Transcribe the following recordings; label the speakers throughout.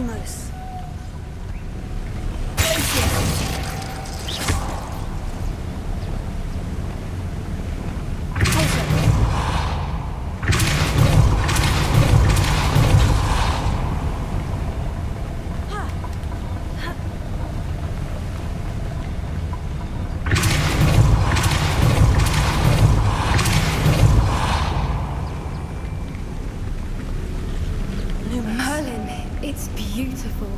Speaker 1: Lumos.
Speaker 2: Merlin, it's beautiful.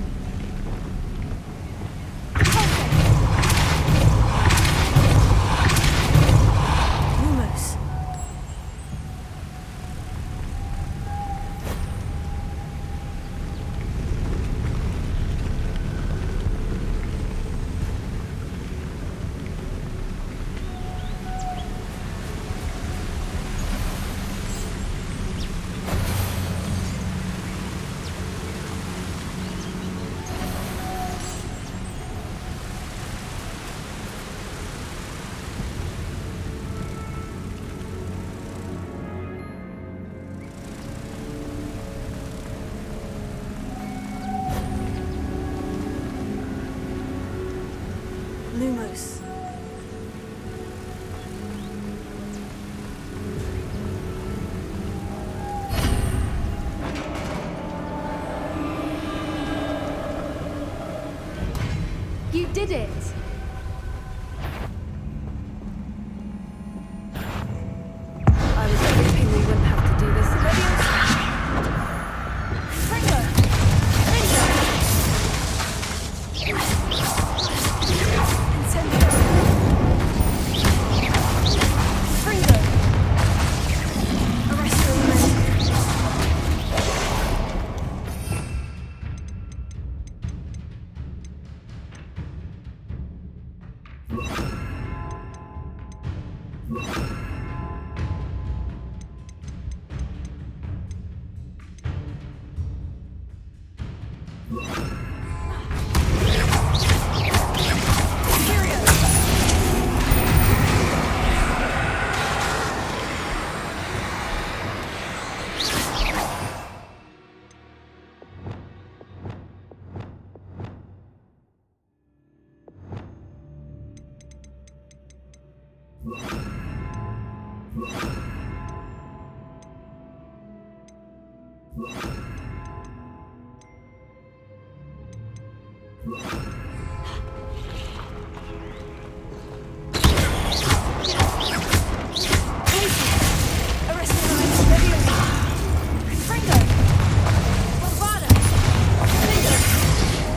Speaker 1: Lumos. Lumos.
Speaker 2: You did it! I was hoping we wouldn't have to do this.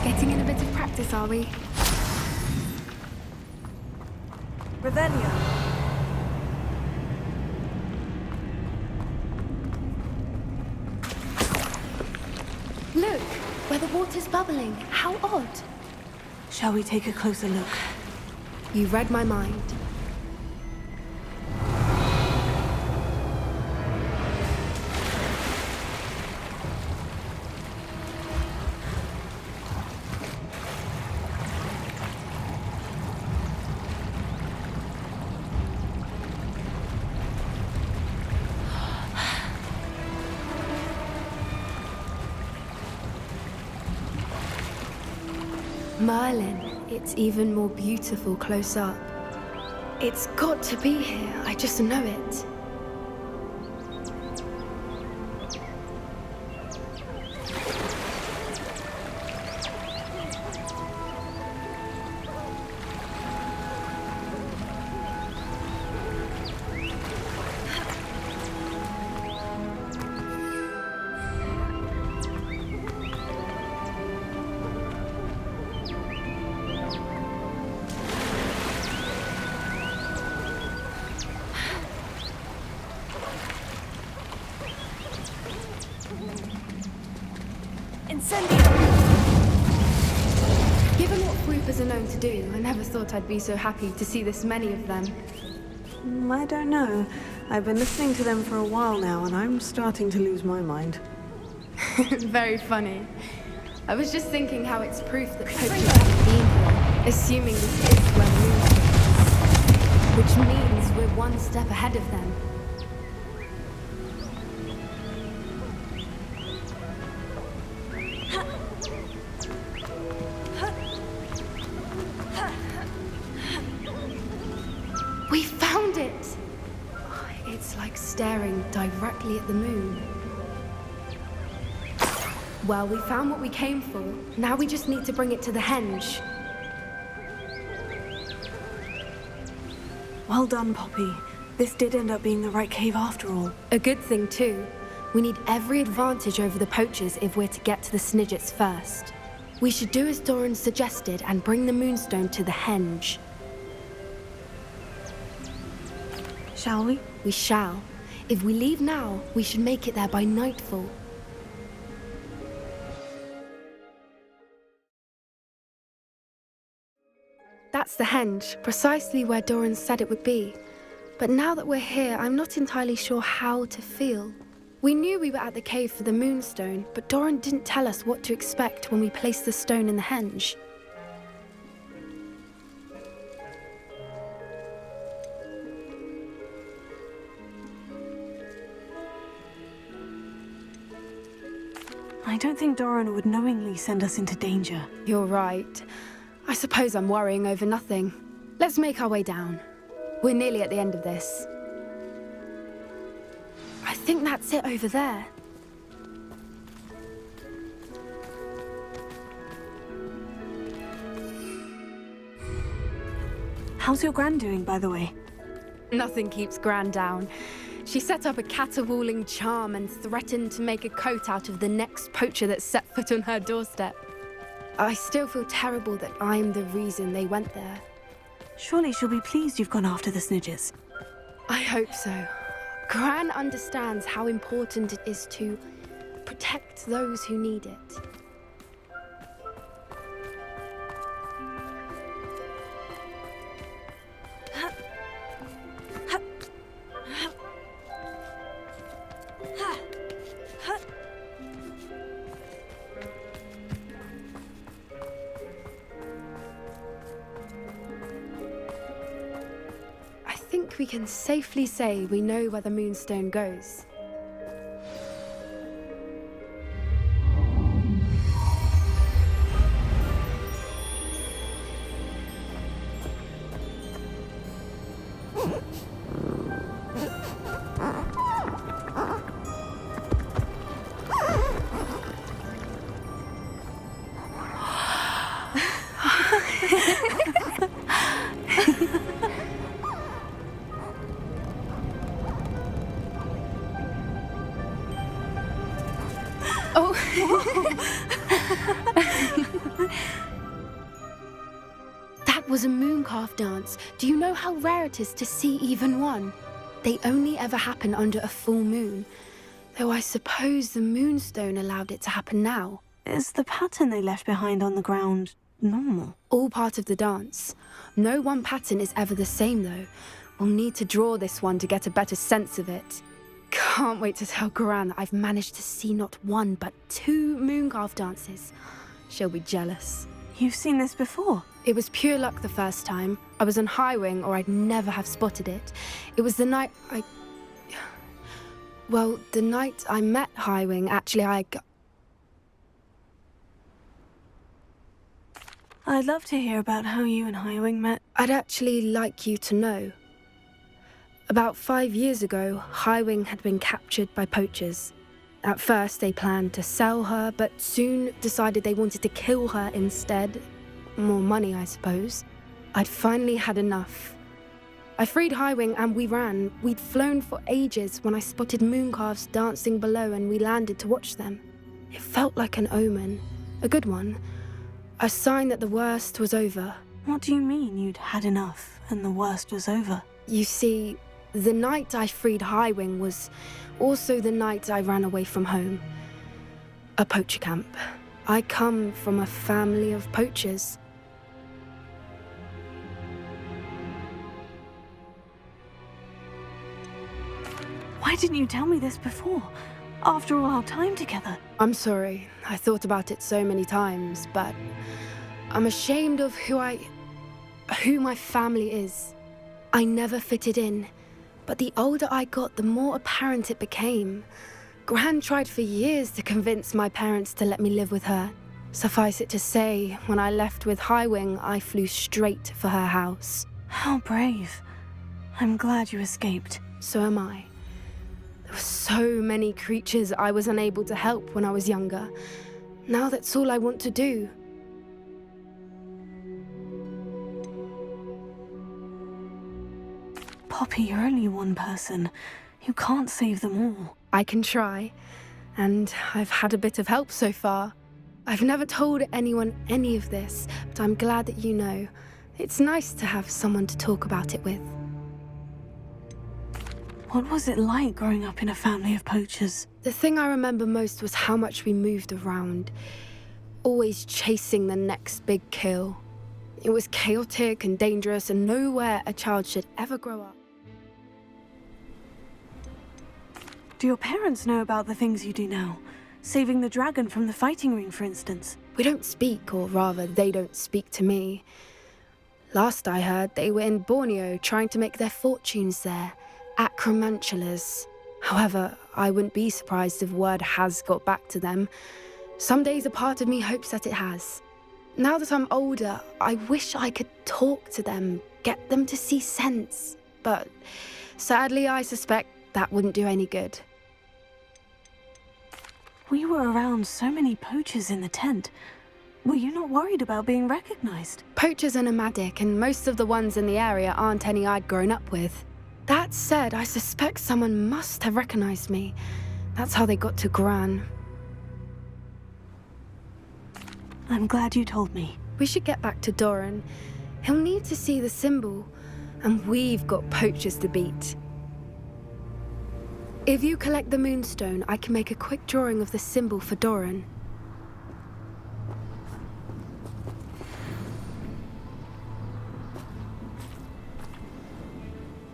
Speaker 2: Getting in a bit of practice, are we?
Speaker 1: Revelio.
Speaker 2: Look, where the water's bubbling. How odd.
Speaker 1: Shall we take a closer look?
Speaker 2: You read my mind. Merlin, it's even more beautiful close up. It's got to be here, I just know it. Given what Fruipers are known to do, I never thought I'd be so happy to see this many of them.
Speaker 1: I don't know. I've been listening to them for a while now, and I'm starting to lose my mind.
Speaker 2: Very funny. I was just thinking how it's proof that poachers haven't been here, assuming this is where Moon is, which means we're one step ahead of them. staring directly at the moon. Well, we found what we came for. Now we just need to bring it to the henge.
Speaker 1: Well done, Poppy. This did end up being the right cave after all.
Speaker 2: A good thing, too. We need every advantage over the poachers if we're to get to the Snidgets first. We should do as Doran suggested and bring the moonstone to the henge.
Speaker 1: Shall we?
Speaker 2: We shall. If we leave now, we should make it there by nightfall. That's the henge, precisely where Doran said it would be. But now that we're here, I'm not entirely sure how to feel. We knew we were at the cave for the moonstone, but Doran didn't tell us what to expect when we placed the stone in the henge.
Speaker 1: I don't think Doran would knowingly send us into danger.
Speaker 2: You're right. I suppose I'm worrying over nothing. Let's make our way down. We're nearly at the end of this. I think that's it over there.
Speaker 1: How's your gran doing, by the way?
Speaker 2: Nothing keeps Gran down. She set up a caterwauling charm and threatened to make a coat out of the next poacher that set foot on her doorstep. I still feel terrible that I'm the reason they went there.
Speaker 1: Surely she'll be pleased you've gone after the Snidgets.
Speaker 2: I hope so. Gran understands how important it is to protect those who need it. I think we can safely say we know where the moonstone goes. Oh! That was a mooncalf dance. Do you know how rare it is to see even one? They only ever happen under a full moon. Though I suppose the moonstone allowed it to happen now.
Speaker 1: Is the pattern they left behind on the ground normal?
Speaker 2: All part of the dance. No one pattern is ever the same, though. We'll need to draw this one to get a better sense of it. Can't wait to tell Gran that I've managed to see not one, but 2 mooncalf dances. She'll be jealous.
Speaker 1: You've seen this before?
Speaker 2: It was pure luck the first time. I was on Highwing, or I'd never have spotted it. It was the night Well, the night I met Highwing, actually,
Speaker 1: I'd love to hear about how you and Highwing met.
Speaker 2: I'd actually like you to know. About 5 years ago, Highwing had been captured by poachers. At first, they planned to sell her, but soon decided they wanted to kill her instead. More money, I suppose. I'd finally had enough. I freed Highwing and we ran. We'd flown for ages when I spotted mooncalves dancing below and we landed to watch them. It felt like an omen. A good one. A sign that the worst was over.
Speaker 1: What do you mean you'd had enough and the worst was over?
Speaker 2: You see, the night I freed Highwing was also the night I ran away from home. A poacher camp. I come from a family of poachers.
Speaker 1: Why didn't you tell me this before? After all our time together.
Speaker 2: I'm sorry. I thought about it so many times, but I'm ashamed of who my family is. I never fitted in, but the older I got, the more apparent it became. Gran tried for years to convince my parents to let me live with her. Suffice it to say, when I left with Highwing, I flew straight for her house.
Speaker 1: How brave. I'm glad you escaped.
Speaker 2: So am I. There were so many creatures I was unable to help when I was younger. Now that's all I want to do.
Speaker 1: Poppy, you're only one person. You can't save them all.
Speaker 2: I can try, and I've had a bit of help so far. I've never told anyone any of this, but I'm glad that you know. It's nice to have someone to talk about it with.
Speaker 1: What was it like growing up in a family of poachers?
Speaker 2: The thing I remember most was how much we moved around, always chasing the next big kill. It was chaotic and dangerous, and nowhere a child should ever grow up.
Speaker 1: Do your parents know about the things you do now? Saving the dragon from the fighting ring, for instance.
Speaker 2: We don't speak, or rather, they don't speak to me. Last I heard, they were in Borneo trying to make their fortunes there, acromantulas. However, I wouldn't be surprised if word has got back to them. Some days a part of me hopes that it has. Now that I'm older, I wish I could talk to them, get them to see sense. But sadly, I suspect that wouldn't do any good.
Speaker 1: We were around so many poachers in the tent. Were you not worried about being recognized?
Speaker 2: Poachers are nomadic, and most of the ones in the area aren't any I'd grown up with. That said, I suspect someone must have recognized me. That's how they got to Gran.
Speaker 1: I'm glad you told me.
Speaker 2: We should get back to Doran. He'll need to see the symbol, and we've got poachers to beat. If you collect the moonstone, I can make a quick drawing of the symbol for Doran.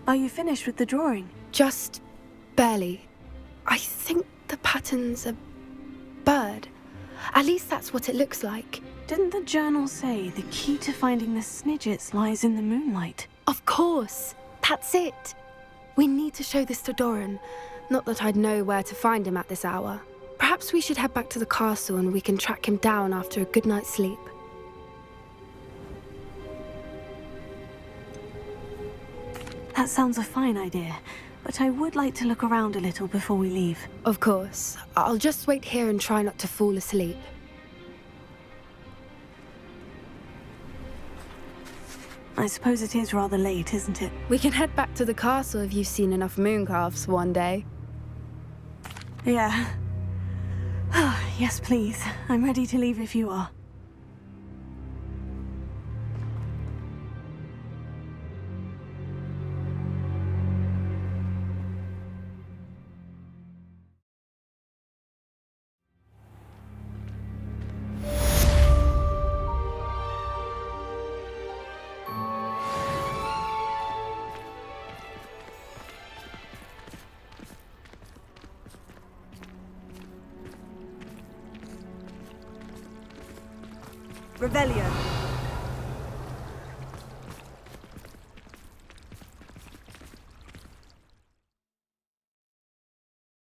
Speaker 1: Are you finished with the drawing?
Speaker 2: Just barely. I think the pattern's a bird. At least that's what it looks like.
Speaker 1: Didn't the journal say the key to finding the Snidgets lies in the moonlight?
Speaker 2: Of course. That's it. We need to show this to Doran. Not that I'd know where to find him at this hour. Perhaps we should head back to the castle and we can track him down after a good night's sleep.
Speaker 1: That sounds a fine idea, but I would like to look around a little before we leave.
Speaker 2: Of course. I'll just wait here and try not to fall asleep.
Speaker 1: I suppose it is rather late, isn't it?
Speaker 2: We can head back to the castle if you've seen enough mooncalves one day.
Speaker 1: Yeah. Yes, please. I'm ready to leave if you are. Revelio.